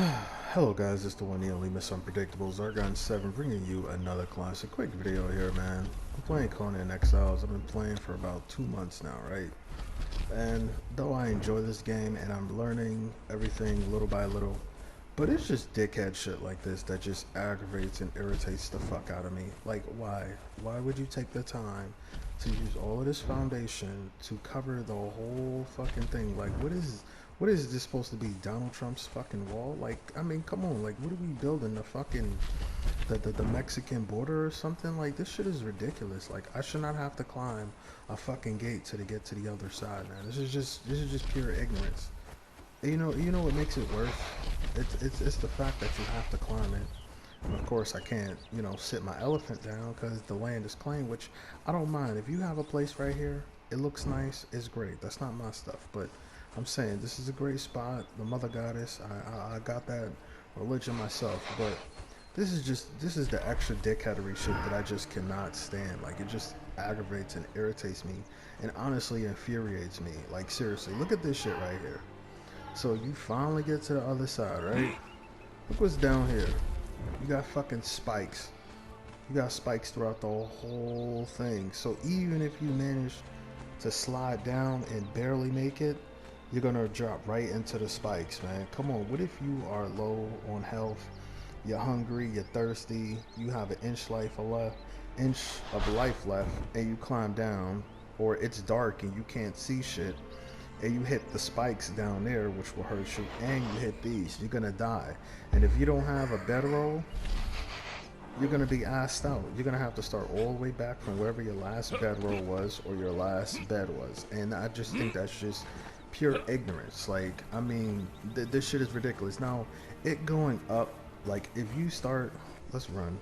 Hello guys, it's the one and only Miss Unpredictable Zargon7 bringing you another classic quick video here, man. I'm playing Conan Exiles. I've been playing for about 2 months now, right? And though I enjoy this game and I'm learning everything little by little, but it's just dickhead shit like this that just aggravates and irritates the fuck out of me. Like, why? Why would you take the time to use all of this foundation to cover the whole fucking thing? Like, what is this supposed to be? Donald Trump's fucking wall? Like, I mean, come on. Like, what are we building? The fucking the Mexican border or something? Like, this shit is ridiculous. Like, I should not have to climb a fucking gate to get to the other side, man. This is just pure ignorance. You know what makes it worse? It's the fact that you have to climb it. And of course, I can't, sit my elephant down because the land is claimed, which I don't mind. If you have a place right here, it looks nice, it's great. That's not my stuff, but I'm saying this is a great spot. The mother goddess, I got that religion myself, but this is the extra dickheadery shit that I just cannot stand. Like, it just aggravates and irritates me, and honestly infuriates me. Like, seriously, look at this shit right here. So you finally get to the other side, right? Look what's down here. You got fucking spikes. You got spikes throughout the whole thing. So even if you manage to slide down and barely make it, you're gonna drop right into the spikes, man. Come on, what if you are low on health, you're hungry, you're thirsty, you have an inch of life left, and you climb down, or it's dark and you can't see shit, and you hit the spikes down there, which will hurt you, and you hit these, you're gonna die. And if you don't have a bedroll, you're gonna be assed out. You're gonna have to start all the way back from wherever your last bedroll was or your last bed was. And I just think that's just pure ignorance. Like, I mean, this shit is ridiculous. Now, it going up, like, if you start, let's run.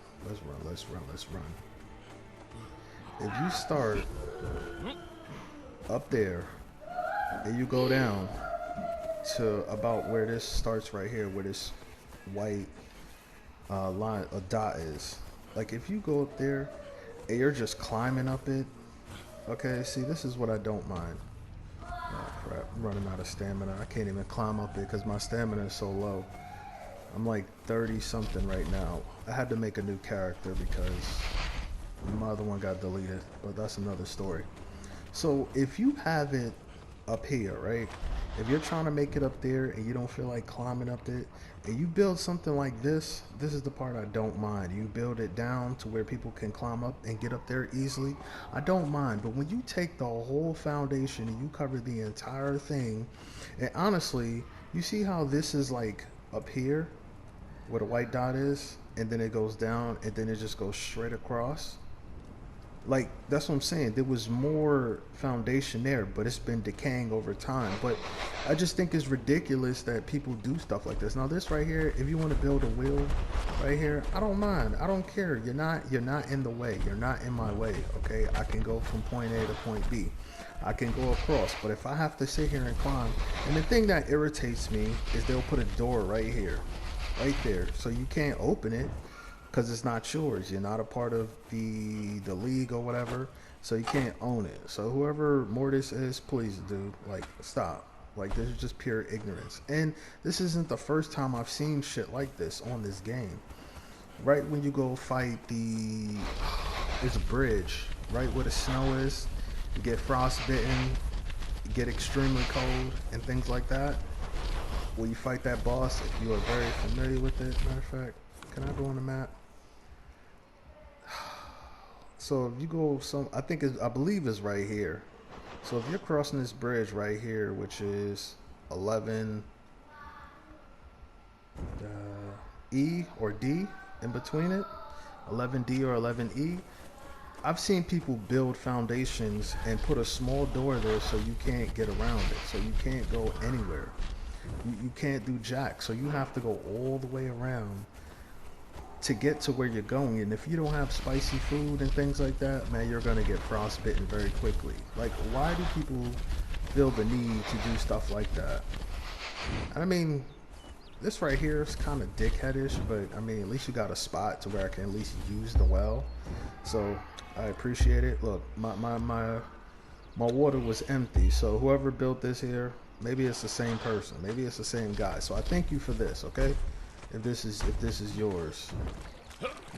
If you start up there and you go down to about where this starts right here, where this white line, a dot is. Like, if you go up there and you're just climbing up it, okay, see, this is what I don't mind. Oh crap, I'm running out of stamina. I can't even climb up it because my stamina is so low. I'm like 30 something right now. I had to make a new character because my other one got deleted, but that's another story. So if you have it up here, right? If you're trying to make it up there and you don't feel like climbing up it, and you build something like this is the part I don't mind. You build it down to where people can climb up and get up there easily. I don't mind. But when you take the whole foundation and you cover the entire thing, and honestly, you see how this is like up here where the white dot is, and then it goes down, and then it just goes straight across. Like, that's what I'm saying. There was more foundation there, but it's been decaying over time. But I just think it's ridiculous that people do stuff like this. Now, this right here, if you want to build a wheel right here, I don't mind. I don't care. You're not in the way. You're not in my way. Okay, I can go from point A to point B. I can go across. But if I have to sit here and climb, and the thing that irritates me is they'll put a door right here, right there, so you can't open it because it's not yours. You're not a part of the league or whatever, so you can't own it. So whoever Mortis is, please, dude, like, stop. Like, this is just pure ignorance. And this isn't the first time I've seen shit like this on this game. Right when you go fight there's a bridge right where the snow is, you get frostbitten, you get extremely cold and things like that. When you fight that boss, if you are very familiar with it, matter of fact, can I go on the map? So if you go I believe it's right here. So if you're crossing this bridge right here, which is 11 E or D in between it, 11D or 11E, I've seen people build foundations and put a small door there so you can't get around it, so you can't go anywhere. You can't do jack, so you have to go all the way around to get to where you're going. And if you don't have spicy food and things like that, man, you're gonna get frostbitten very quickly. Like, why do people feel the need to do stuff like that? I mean, this right here is kind of dickheadish, but I mean, at least you got a spot to where I can at least use the well, so I appreciate it. Look, my water was empty, so whoever built this here, Maybe it's the same person. Maybe it's the same guy. So I thank you for this, okay? If this is yours.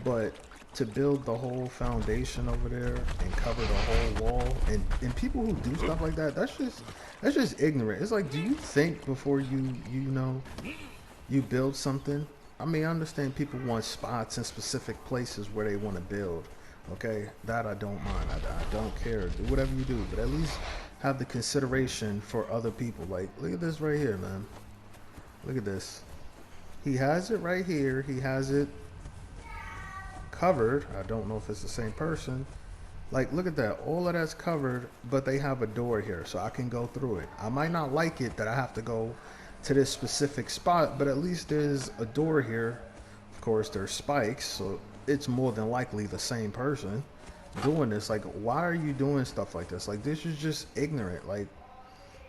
But to build the whole foundation over there and cover the whole wall, and people who do stuff like that, that's just ignorant. It's like, do you think before you build something? I mean, I understand people want spots in specific places where they want to build. Okay, that I don't mind. I don't care. Do whatever you do, but at least have the consideration for other people. Like, look at this right here, man. Look at this. He has it right here. He has it covered. I don't know if it's the same person. Like, look at that. All of that's covered, but they have a door here, so I can go through it. I might not like it that I have to go to this specific spot, but at least there's a door here. Of course, there's spikes, so it's more than likely the same person doing this. Like, why are you doing stuff like this? Like, this is just ignorant. Like,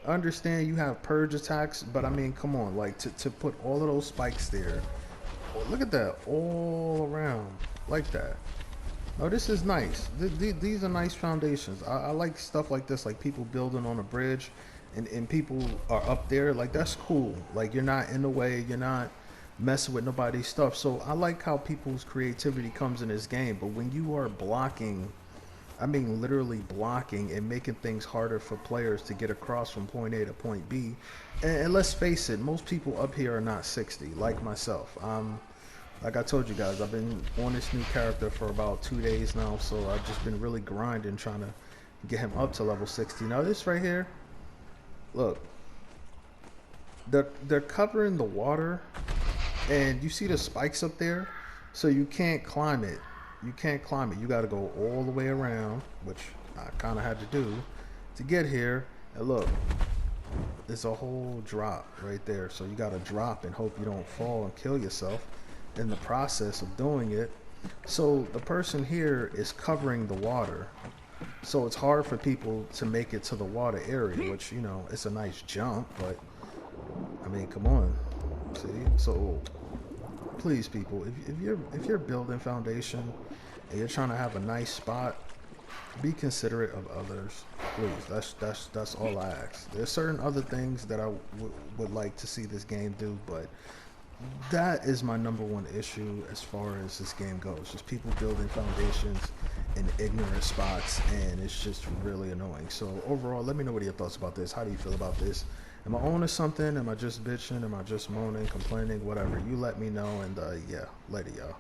I understand you have purge attacks, but I mean, come on, like, to put all of those spikes there. Oh, look at that, all around like that. Oh, this is nice. These are nice foundations. I like stuff like this, like people building on a bridge and people are up there. Like, that's cool. Like, you're not in the way, you're not messing with nobody's stuff. So I like how people's creativity comes in this game, but when you are blocking, I mean literally blocking and making things harder for players to get across from point A to point B, and let's face it, most people up here are not 60 like myself. Like I told you guys, I've been on this new character for about 2 days now, so I've just been really grinding trying to get him up to level 60. Now this right here, look, they're covering the water, and you see the spikes up there, so you can't climb it. You can't climb it. You got to go all the way around, which I kind of had to do to get here. And look, there's a whole drop right there, so you got to drop and hope you don't fall and kill yourself in the process of doing it. So the person here is covering the water, so it's hard for people to make it to the water area, which, you know, it's a nice jump, but I mean, come on. See? So please, people, if you're building foundation and you're trying to have a nice spot, be considerate of others, please. That's all I ask. There's certain other things that I would like to see this game do, but that is my number one issue as far as this game goes. Just people building foundations in ignorant spots, and it's just really annoying. So overall, let me know what are your thoughts about this. How do you feel about this? Am I owning something? Am I just bitching? Am I just moaning, complaining, whatever? You let me know, and yeah, later, y'all.